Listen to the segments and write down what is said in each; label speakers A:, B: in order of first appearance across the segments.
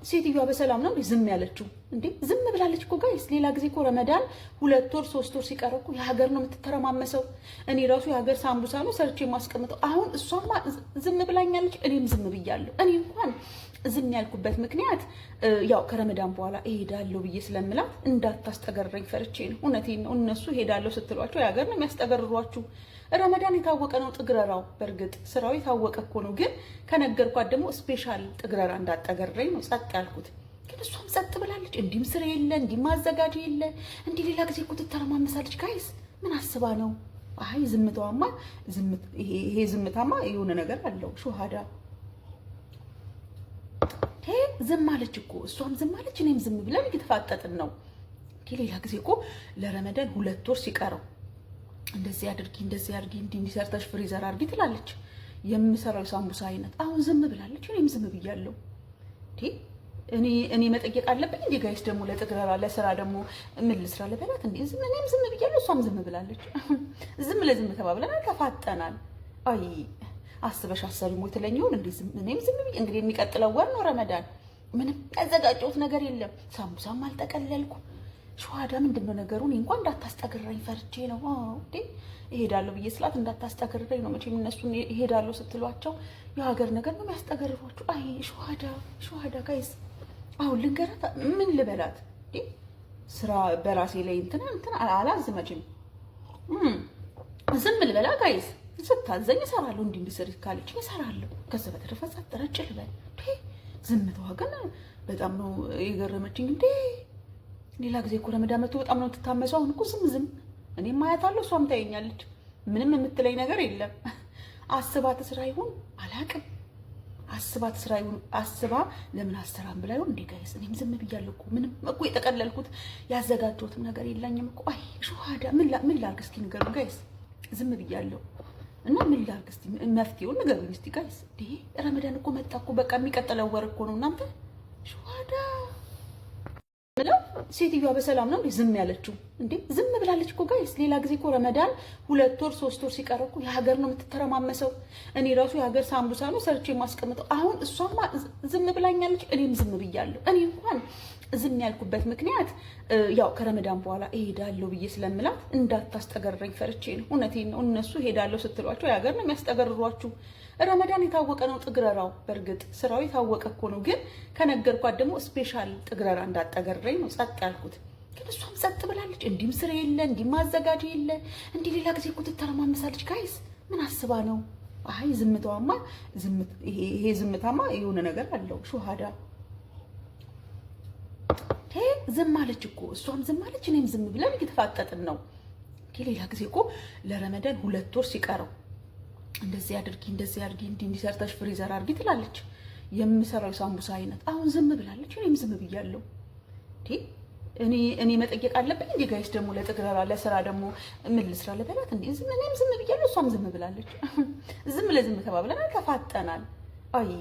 A: ሴትዮዋ በሰላም ነው ዝም ያለችው እንዴ? ዝም ብላለች እኮ ጋይስ። ሌላ ጊዜ እኮ ረመዳን 2 ወር 3 ወር ሲቀር እኮ የሀገር ነው የምትተረማመሰው። እኔ ራሱ የሀገር ሳምቡሳ ነው ሰርቼ የማስቀምጠው። አሁን እሷማ ዝም ብላኛለች፣ እኔም ዝም ብያለሁ። እኔ እንኳን ዝም ያልኩበት ምክንያት ያው ከረመዳን በኋላ እሄዳለሁ ብዬ ስለምላት እንዳታስጠገረኝ ፈርቼ ነው። እውነቴን ነው። እነሱ እሄዳለሁ ስትሏቸው የሀገር ነው የሚያስጠገርሯችሁ። ረመዳን የታወቀ ነው ጥግረራው። በእርግጥ ስራው የታወቀ እኮ ነው። ግን ከነገርኳት ደግሞ ስፔሻል ጥግረራ እንዳጠገረኝ ነው ጸጥ ያልኩት። ግን እሷም ጸጥ ብላለች። እንዲህም ስራ የለ እንዲህም ማዘጋጅ የለ። እንዲህ ሌላ ጊዜ እኮ ትተረማመሳለች። ጋይስ ምን አስባ ነው? አይ ዝምታዋማ ይሄ ዝምታማ የሆነ ነገር አለው። ሹሃዳ ዝም አለች እኮ እሷም ዝም አለች፣ እኔም ዝም ብለን እየተፋጠጥን ነው። ሌላ ጊዜ እኮ ለረመዳን 2 ወር ሲቀረው እንደዚህ አድርጊ እንዲህ ሰርተሽ ፍሪዘር አድርጊ ትላለች። የምሰራው ሳምቡሳ አይነት አሁን ዝም ብላለች፣ እኔም ዝም ብያለሁ። እኔ መጠየቅ አለብኝ እንዴ ጋይስ? ደግሞ ለጥግረራ ለስራ ደግሞ ምን ልስራ ልበላት እንዴ? እኔም ዝም ብያለሁ፣ እሷም ዝም ብላለች። ዝም ለዝም ተባብለናል፣ ተፋጠናል። አይ አስበሽ አሰሪሞ ትለኝውን እንዴ? እኔም ዝም ብዬ እንግዲህ የሚቀጥለው ወር ነው ረመዳን። ምንም ያዘጋጀሁት ነገር የለም። ሳምቡሳም አልጠቀለልኩ። ሸዋዳ ምንድነው ነገሩ? እኔ እንኳን እንዳታስጠግረኝ ፈርቼ ነው እንዴ እሄዳለሁ ብዬ ስላት እንዳታስጠግረኝ ነው። መቼም እነሱ እሄዳለሁ ስትሏቸው የሀገር ነገር ነው የሚያስጠግሯችሁ። አይ ሸዋዳ ጋይስ አሁን ልንገራት ምን ልበላት እንዴ? ስራ በራሴ ላይ እንትን አላዝመችም። ዝም ልበላ ጋይስ? ስታዘኝ እሰራለሁ። እንዲስር ካለች እሰራለሁ። ከዛ በተረፈ ሳትረጭ ልበል። ዝምታዋ ግን በጣም ነው የገረመችኝ። እንዴ ሌላ ጊዜ እኮ ረመዳን መጥቶ በጣም ነው የምትታመሰው። አሁን እኮ ዝም እኔም አያታለሁ፣ እሷም ታየኛለች። ምንም የምትለኝ ነገር የለም። አስባት ስራ ይሁን አላቅም። አስባት ስራ ይሁን አስባ ለምን አሰራም ብላ ይሁን እንዴ ጋይስ? እኔም ዝም ብያለሁ እኮ ምንም እኮ የጠቀለልኩት ያዘጋጀሁትም ነገር የለኝም እኮ። አይ ሹሃዳ ምን ላድርግ እስኪ ንገሩኝ ጋይስ? ዝም ብያለሁ እና ምን ላድርግ እስቲ መፍትሄውን ንገሩኝ እስቲ ጋይስ። እንዴ ረመዳን እኮ መጣ እኮ በቃ የሚቀጥለው ወር እኮ ነው። እናንተ ሹሃዳ ሴትዮዋ በሰላም ነው ዝም ያለችው እንዴ? ዝም ብላለች እኮ ጋይስ። ሌላ ጊዜ እኮ ረመዳን 2 ወር 3 ወር ሲቀር እኮ የሀገር ነው የምትተረማመሰው። እኔ ራሱ የሀገር ሳምቡሳ ነው ሰርቼ የማስቀምጠው። አሁን እሷማ ዝም ብላኛለች፣ እኔም ዝም ብያለሁ። እኔ እንኳን ዝም ያልኩበት ምክንያት ያው ከረመዳን በኋላ እሄዳለሁ ብዬ ስለምላት እንዳታስጠገረኝ ፈርቼ ነው። እውነቴን ነው። እነሱ እሄዳለሁ ስትሏቸው የሀገር ነው የሚያስጠገርሯችሁ። ረመዳን የታወቀ ነው ጥግረራው። በእርግጥ ስራው የታወቀ እኮ ነው። ግን ከነገርኳት ደግሞ ስፔሻል ጥግረራ እንዳጠገረኝ ነው ጸጥ ያልኩት። ግን እሷም ጸጥ ብላለች። እንዲህም ስራ የለ እንዲህም ማዘጋጅ የለ። እንዲህ ሌላ ጊዜ እኮ ትተረማመሳለች። ጋይስ ምን አስባ ነው? አይ ዝምታዋማ ይሄ ዝምታማ የሆነ ነገር አለው። ሹሃዳ ዝም አለች እኮ እሷም ዝም አለች፣ እኔም ዝም ብለን እየተፋጠጥን ነው። ሌላ ጊዜ እኮ ለረመዳን 2 ወር ሲቀረው እንደዚህ አድርጊ እንዲህ ሰርተሽ ፍሪዘር አድርጊ ትላለች። የምሰራው ሳምቡሳ አይነት አሁን ዝም ብላለች፣ እኔም ዝም ብያለሁ። እኔ መጠየቅ አለብኝ እንዴ ጋይስ? ደግሞ ለጥግረራ ለስራ ደግሞ ምን ልስራ ልበላት እንዴ? እኔም ዝም ብያለሁ፣ እሷም ዝም ብላለች። ዝም ለዝም ተባብለናል፣ ተፋጠናል። አይ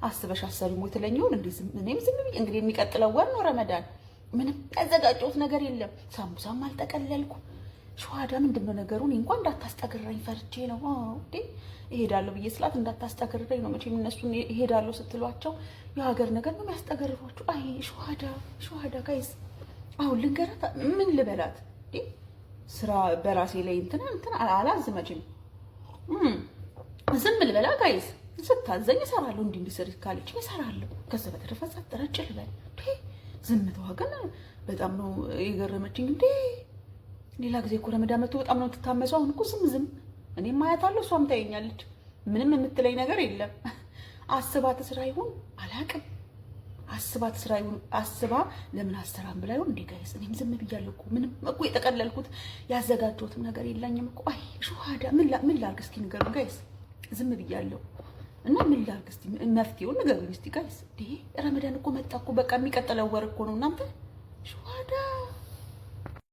A: አስበሽ አሰሪሞ ትለኝውን እንዴ? እኔም ዝም ብዬ እንግዲህ የሚቀጥለው ወር ነው ረመዳን። ምንም ያዘጋጀሁት ነገር የለም። ሳምቡሳም አልጠቀለልኩ። ሸዋዳ ምንድነው ነገሩ? እኔ እንኳን እንዳታስጠግረኝ ፈርቼ ነው እንዴ እሄዳለሁ ብዬ ስላት እንዳታስጠግረኝ ነው። መቼም እነሱ እሄዳለሁ ስትሏቸው የሀገር ነገር ነው የሚያስጠግሯችሁ። አይ ሸዋዳ ጋይስ አሁን ልንገራት ምን ልበላት እንዴ? ስራ በራሴ ላይ እንትን አላዝመችም። ዝም ልበላ ጋይስ? ስታዘኝ እሰራለሁ። እንዲስር ካለች እሰራለሁ። ከዛ በተረፈ ሳትረጭ ልበል። ዝምታዋ ግን በጣም ነው የገረመችኝ። እንዴ ሌላ ጊዜ እኮ ረመዳን መጥቶ በጣም ነው የምትታመሰው። አሁን እኮ ዝም እኔም አያታለሁ፣ እሷም ታየኛለች። ምንም የምትለኝ ነገር የለም። አስባት ስራ ይሁን አላቅም። አስባት ስራ ይሁን አስባ ለምን አሰራም ብላ ይሁን እንዴ ጋይስ? እኔም ዝም ብያለሁ እኮ ምንም እኮ የጠቀለልኩት ያዘጋጀሁትም ነገር የለኝም እኮ። አይ ሹሃዳ ምን ላድርግ እስኪ ንገሩኝ ጋይስ? ዝም ብያለሁ እና ምን ላድርግ እስቲ መፍትሄውን ንገሩኝ እስቲ ጋይስ። እንዴ ረመዳን እኮ መጣ እኮ በቃ የሚቀጥለው ወር እኮ ነው እናንተ ሹሃዳ